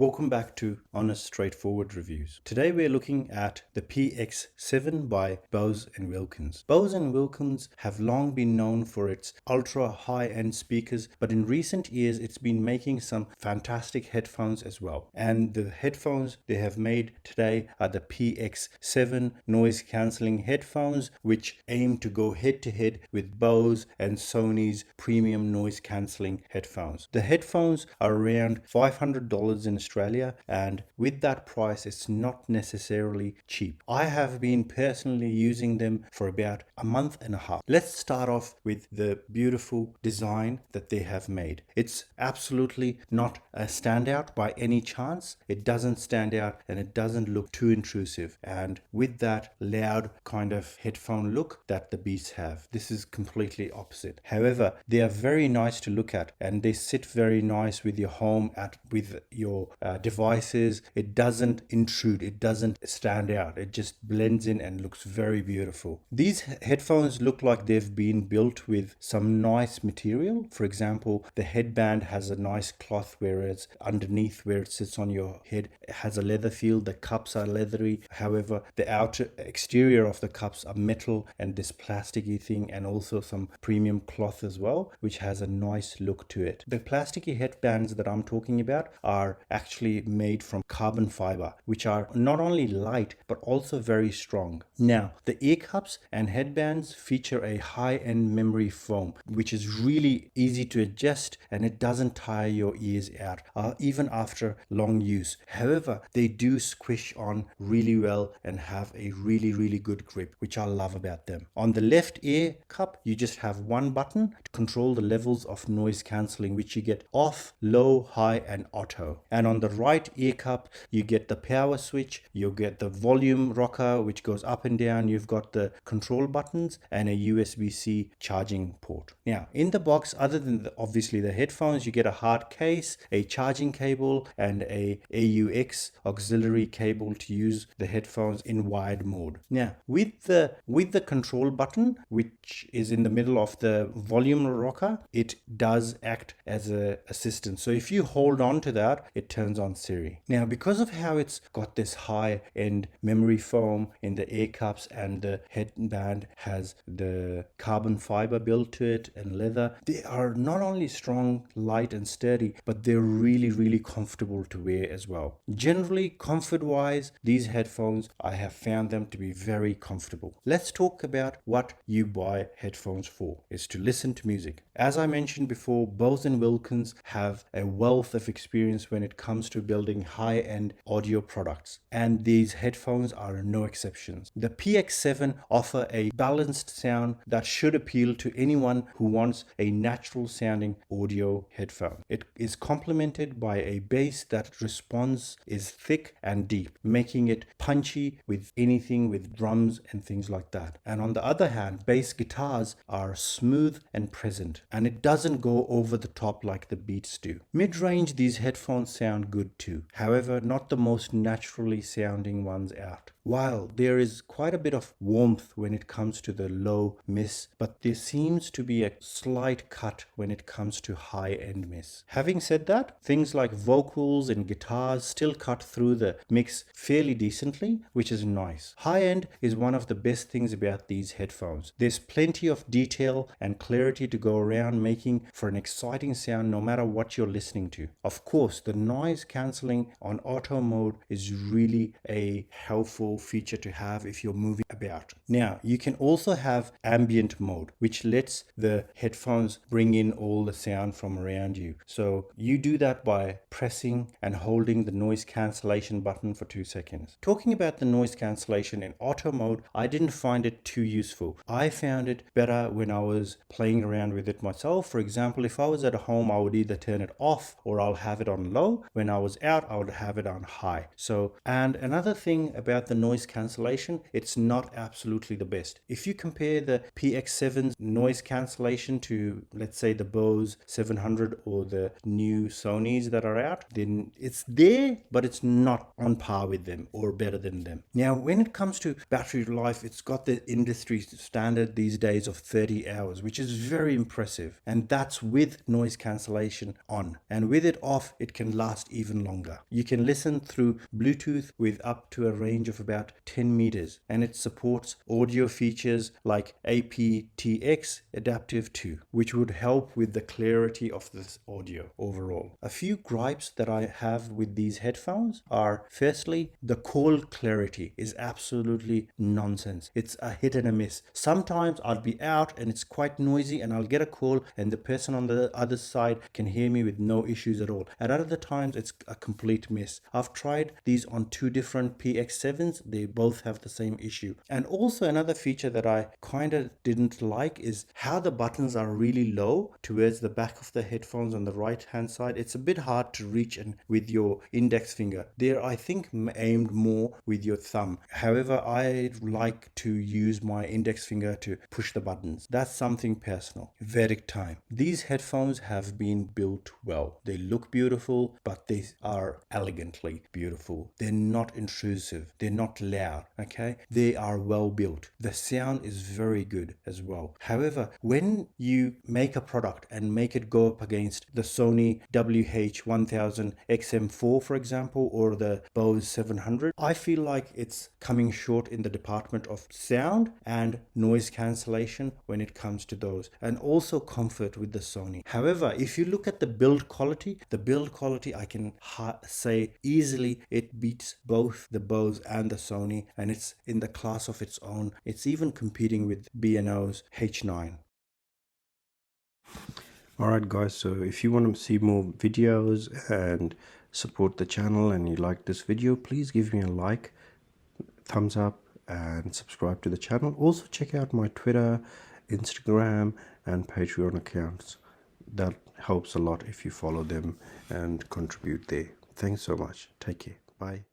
Welcome back to Honest Straightforward Reviews. Today we're looking at the PX7 by Bowers Wilkins. Bowers Wilkins have long been known for its ultra high-end speakers, but in recent years it's been making some fantastic headphones as well. And the headphones they have made today are the PX7 noise cancelling headphones, which aim to go head-to-head with Bose and Sony's premium noise cancelling headphones. The headphones are around $500 in Australia, and with that price it's not necessarily cheap. I have been personally using them for about a month and a half. Let's start off with the beautiful design that they have made. It's absolutely not a standout by any chance. It doesn't stand out and it doesn't look too intrusive, and with that loud kind of headphone look that the Beats have, this is completely opposite. However, they are very nice to look at and they sit very nice with your home with your devices. It doesn't intrude, it doesn't stand out, it just blends in and looks very beautiful. These headphones look like they've been built with some nice material. For example, the headband has a nice cloth, whereas underneath where it sits on your head it has a leather feel. The cups are leathery, however the outer exterior of the cups are metal and this plasticky thing, and also some premium cloth as well, which has a nice look to it. The plasticky headbands that I'm talking about are actually made from carbon fiber, which are not only light but also very strong. Now, the ear cups and headbands feature a high-end memory foam, which is really easy to adjust and it doesn't tire your ears out even after long use. However, they do squish on really well and have a really good grip, which I love about them. On the left ear cup, you just have one button to control the levels of noise cancelling, which you get off, low, high and auto. And on the right ear cup, you get the power switch, you get the volume rocker which goes up and down, you've got the control buttons and a USB-C charging port. Now, in the box, other than obviously the headphones, you get a hard case, a charging cable and a AUX auxiliary cable to use the headphones in wired mode. Now, with the control button, which is in the middle of the volume rocker, it does act as an assistant. So if you hold on to that, it turns on Siri. Now, because of how it's got this high-end memory foam in the ear cups and the headband has the carbon fiber built to it and leather, they are not only strong, light and sturdy, but they're really comfortable to wear as well. Generally, comfort-wise, these headphones, I have found them to be very comfortable. Let's talk about what you buy headphones for. It's to listen to music. As I mentioned before, Bowers Wilkins have a wealth of experience when it comes to building high-end audio products, and these headphones are no exceptions. The PX7 offer a balanced sound that should appeal to anyone who wants a natural sounding audio headphone. It is complemented by a bass that response is thick and deep, making it punchy with anything with drums and things like that. And on the other hand, bass guitars are smooth and present, and it doesn't go over the top like the Beats do. Mid-range, these headphones sound good too, however not the most naturally sounding ones out. While there is quite a bit of warmth when it comes to the low miss, but there seems to be a slight cut when it comes to high-end miss. Having said that, things like vocals and guitars still cut through the mix fairly decently, which is nice. High-end is one of the best things about these headphones. There's plenty of detail and clarity to go around, making for an exciting sound no matter what you're listening to. Of course, the noise cancelling on auto mode is really a helpful feature to have if you're moving about. Now, you can also have ambient mode, which lets the headphones bring in all the sound from around you. So you do that by pressing and holding the noise cancellation button for 2 seconds. Talking about the noise cancellation in auto mode, I didn't find it too useful. I found it better when I was playing around with it myself. For example, if I was at home, I would either turn it off or I'll have it on low. When I was out, I would have it on high. And another thing about the noise cancellation, it's not absolutely the best. If you compare the PX7's noise cancellation to, let's say, the Bose 700 or the new Sonys that are out, then it's there, but it's not on par with them or better than them. Now, when it comes to battery life, it's got the industry standard these days of 30 hours, which is very impressive. And that's with noise cancellation on. And with it off, it can last even longer. You can listen through Bluetooth with up to a range of about 10 meters. And it supports audio features like aptX Adaptive 2, which would help with the clarity of this audio overall. A few gripes that I have with these headphones are, firstly, the call clarity is absolutely nonsense. It's a hit and a miss. Sometimes I'll be out and it's quite noisy and I'll get a call and the person on the other side can hear me with no issues at all. At other times it's a complete miss. I've tried these on 2 different PX7s. They both have the same issue. And also another feature that I kind of didn't like is how the buttons are really low towards the back of the headphones on the right hand side. It's a bit hard to reach and with your index finger. They're, I think, aimed more with your thumb. However, I like to use my index finger to push the buttons. That's something personal. Verdict time. These headphones have been built well. They look beautiful, but they are elegantly beautiful. They're not intrusive. They're not loud, okay? They are well built. The sound is very good as well. However, when you make a product and make it go up against the Sony WH-1000 XM4, for example, or the Bose 700, I feel like it's coming short in the department of sound and noise cancellation when it comes to those, and also comfort with the Sony. However, if you look at the build quality I can say easily it beats both the Bose and the Sony, and it's in the class of its own. It's even competing with B&O's H9. Alright guys, so if you want to see more videos and support the channel and you like this video, please give me a like, thumbs up, and subscribe to the channel. Also check out my Twitter, Instagram and Patreon accounts. That helps a lot if you follow them and contribute there. Thanks so much. Take care. Bye.